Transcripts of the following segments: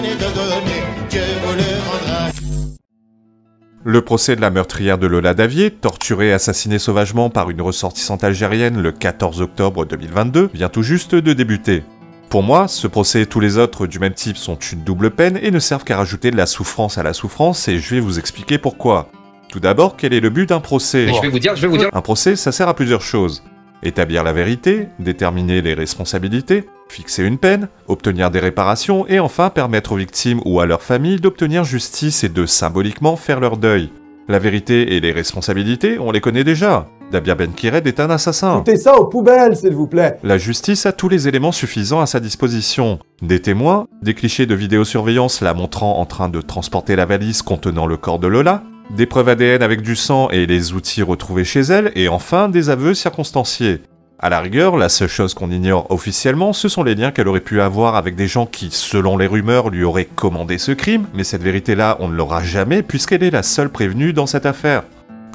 les a donnés, Dieu vous les rendra. Le procès de la meurtrière de Lola Davier, torturée et assassinée sauvagement par une ressortissante algérienne le 14 octobre 2022, vient tout juste de débuter. Pour moi, ce procès et tous les autres du même type sont une double peine et ne servent qu'à rajouter de la souffrance à la souffrance, et je vais vous expliquer pourquoi. Tout d'abord, quel est le but d'un procès? Je vais vous dire. Un procès, ça sert à plusieurs choses. Établir la vérité, déterminer les responsabilités, fixer une peine, obtenir des réparations et enfin permettre aux victimes ou à leurs familles d'obtenir justice et de symboliquement faire leur deuil. La vérité et les responsabilités, on les connaît déjà. Dabia Ben-Kired est un assassin. Foutez ça aux poubelles, s'il vous plaît. La justice a tous les éléments suffisants à sa disposition. Des témoins, des clichés de vidéosurveillance la montrant en train de transporter la valise contenant le corps de Lola, des preuves ADN avec du sang et les outils retrouvés chez elle, et enfin des aveux circonstanciés. À la rigueur, la seule chose qu'on ignore officiellement, ce sont les liens qu'elle aurait pu avoir avec des gens qui, selon les rumeurs, lui auraient commandé ce crime, mais cette vérité-là, on ne l'aura jamais puisqu'elle est la seule prévenue dans cette affaire.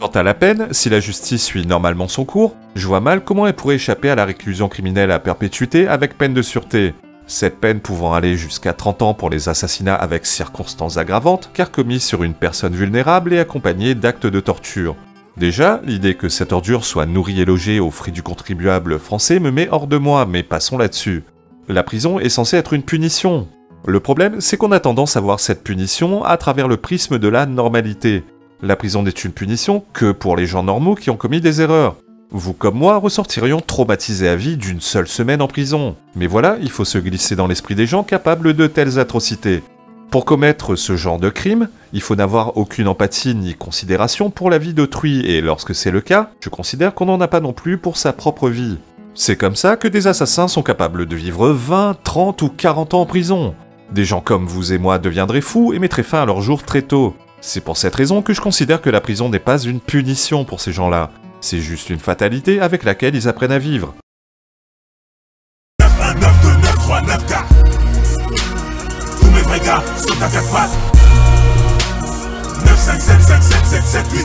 Quant à la peine, si la justice suit normalement son cours, je vois mal comment elle pourrait échapper à la réclusion criminelle à perpétuité avec peine de sûreté. Cette peine pouvant aller jusqu'à 30 ans pour les assassinats avec circonstances aggravantes, car commis sur une personne vulnérable et accompagnée d'actes de torture. Déjà, l'idée que cette ordure soit nourrie et logée aux frais du contribuable français me met hors de moi, mais passons là-dessus. La prison est censée être une punition. Le problème, c'est qu'on a tendance à voir cette punition à travers le prisme de la normalité. La prison n'est une punition que pour les gens normaux qui ont commis des erreurs. Vous comme moi ressortirions traumatisés à vie d'une seule semaine en prison. Mais voilà, il faut se glisser dans l'esprit des gens capables de telles atrocités. Pour commettre ce genre de crime, il faut n'avoir aucune empathie ni considération pour la vie d'autrui, et lorsque c'est le cas, je considère qu'on n'en a pas non plus pour sa propre vie. C'est comme ça que des assassins sont capables de vivre 20, 30 ou 40 ans en prison. Des gens comme vous et moi deviendraient fous et mettraient fin à leur jour très tôt. C'est pour cette raison que je considère que la prison n'est pas une punition pour ces gens-là. C'est juste une fatalité avec laquelle ils apprennent à vivre. 9-1, 9-2, 9-3, 9-4. Tous mes vrais gars sont à 4 pattes. 9-5-7-5-7-7-7-8.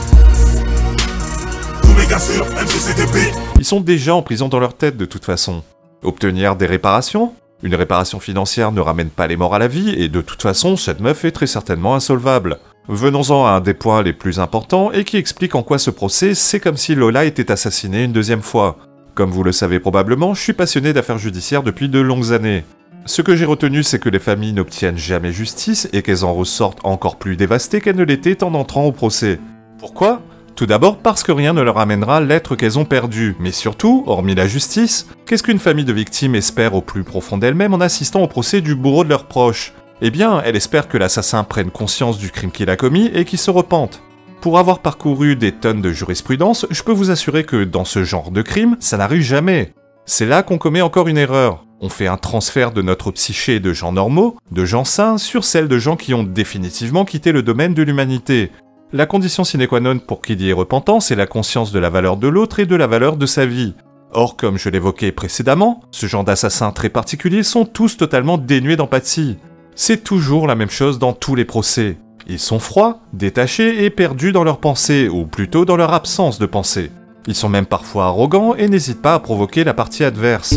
Tous mes gars sur MCCTP. Ils sont déjà en prison dans leur tête de toute façon. Obtenir des réparations? Une réparation financière ne ramène pas les morts à la vie, et de toute façon, cette meuf est très certainement insolvable. Venons-en à un des points les plus importants et qui explique en quoi ce procès, c'est comme si Lola était assassinée une deuxième fois. Comme vous le savez probablement, je suis passionné d'affaires judiciaires depuis de longues années. Ce que j'ai retenu, c'est que les familles n'obtiennent jamais justice et qu'elles en ressortent encore plus dévastées qu'elles ne l'étaient en entrant au procès. Pourquoi ? Tout d'abord parce que rien ne leur amènera l'être qu'elles ont perdu, mais surtout, hormis la justice, qu'est-ce qu'une famille de victimes espère au plus profond d'elle-même en assistant au procès du bourreau de leurs proches ? Eh bien, elle espère que l'assassin prenne conscience du crime qu'il a commis et qu'il se repente. Pour avoir parcouru des tonnes de jurisprudence, je peux vous assurer que dans ce genre de crime, ça n'arrive jamais. C'est là qu'on commet encore une erreur. On fait un transfert de notre psyché de gens normaux, de gens sains, sur celle de gens qui ont définitivement quitté le domaine de l'humanité. La condition sine qua non pour qu'il y ait repentance, c'est la conscience de la valeur de l'autre et de la valeur de sa vie. Or, comme je l'évoquais précédemment, ce genre d'assassins très particuliers sont tous totalement dénués d'empathie. C'est toujours la même chose dans tous les procès. Ils sont froids, détachés et perdus dans leurs pensées, ou plutôt dans leur absence de pensée. Ils sont même parfois arrogants et n'hésitent pas à provoquer la partie adverse.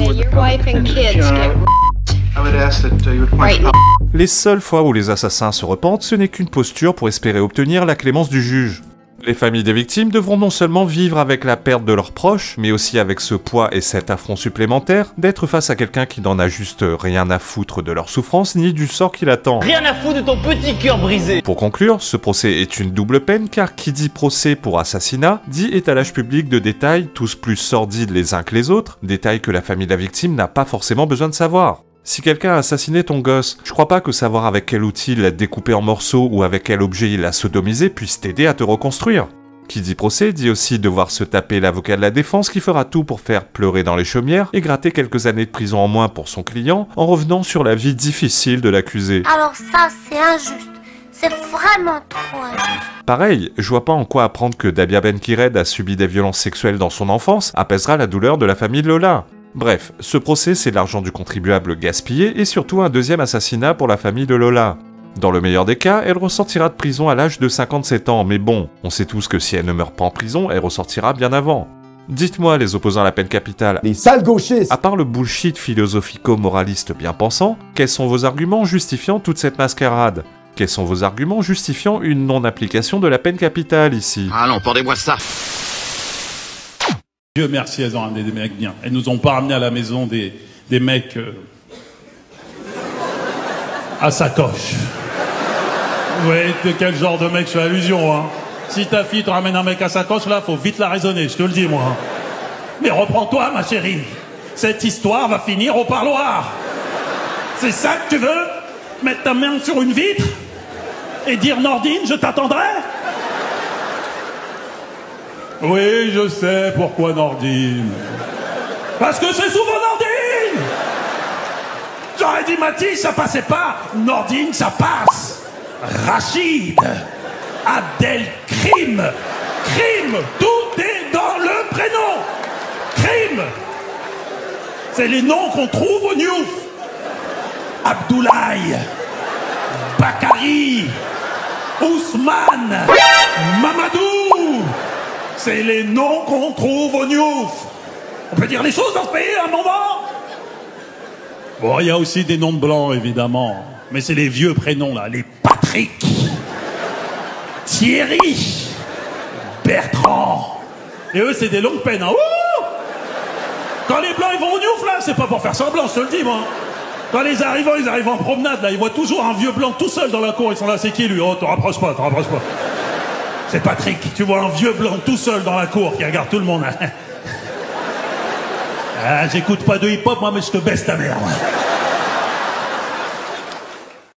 Les seules fois où les assassins se repentent, ce n'est qu'une posture pour espérer obtenir la clémence du juge. Les familles des victimes devront non seulement vivre avec la perte de leurs proches, mais aussi avec ce poids et cet affront supplémentaire d'être face à quelqu'un qui n'en a juste rien à foutre de leur souffrance ni du sort qui l'attend. Rien à foutre de ton petit cœur brisé. Pour conclure, ce procès est une double peine car qui dit procès pour assassinat, dit étalage public de détails tous plus sordides les uns que les autres, détails que la famille de la victime n'a pas forcément besoin de savoir. Si quelqu'un a assassiné ton gosse, je crois pas que savoir avec quel outil il l'a découpé en morceaux ou avec quel objet il l'a sodomisé puisse t'aider à te reconstruire. Qui dit procès dit aussi devoir se taper l'avocat de la défense qui fera tout pour faire pleurer dans les chaumières et gratter quelques années de prison en moins pour son client en revenant sur la vie difficile de l'accusé. Alors ça, c'est injuste. C'est vraiment trop injuste. Pareil, je vois pas en quoi apprendre que Dabia Ben-Kired a subi des violences sexuelles dans son enfance apaisera la douleur de la famille de Lola. Bref, ce procès c'est l'argent du contribuable gaspillé et surtout un deuxième assassinat pour la famille de Lola. Dans le meilleur des cas, elle ressortira de prison à l'âge de 57 ans, mais bon, on sait tous que si elle ne meurt pas en prison, elle ressortira bien avant. Dites-moi, les opposants à la peine capitale, Les sales gauchistes. à part le bullshit philosophico-moraliste bien pensant, quels sont vos arguments justifiant toute cette mascarade? Quels sont vos arguments justifiant une non-application de la peine capitale ici? Allons, pendez-moi ça. Dieu merci, elles ont ramené des mecs bien. Elles nous ont pas ramené à la maison des mecs à sacoche. Vous voyez de quel genre de mec je fais allusion, hein? Si ta fille te ramène un mec à sacoche, là, faut vite la raisonner, je te le dis, moi. Mais reprends-toi, ma chérie. Cette histoire va finir au parloir. C'est ça que tu veux? Mettre ta main sur une vitre et dire Nordine, je t'attendrai? Oui, je sais pourquoi Nordine. Parce que c'est souvent Nordine! J'aurais dit Mathis, ça passait pas. Nordine, ça passe. Rachid. Abdelkrim. Crime. Tout est dans le prénom. Crime. C'est les noms qu'on trouve au Newf. Abdoulaye. Bakary. Ousmane. Mamadou. C'est les noms qu'on trouve au Newf. On peut dire les choses dans ce pays à un moment. Bon, il y a aussi des noms de blancs, évidemment. Mais c'est les vieux prénoms, là. Les Patrick. Thierry. Bertrand. Et eux, c'est des longues peines, hein. Ouh! Quand les blancs, ils vont au Newf, là, c'est pas pour faire semblant, je te le dis, moi. Quand les arrivants, ils arrivent en promenade, là, ils voient toujours un vieux blanc tout seul dans la cour. Ils sont là, c'est qui, lui? Oh, t'en rapproches pas, t'en rapproches pas. C'est Patrick. Tu vois un vieux blanc tout seul dans la cour qui regarde tout le monde. Ah, j'écoute pas de hip-hop, moi, mais je te baisse ta mère.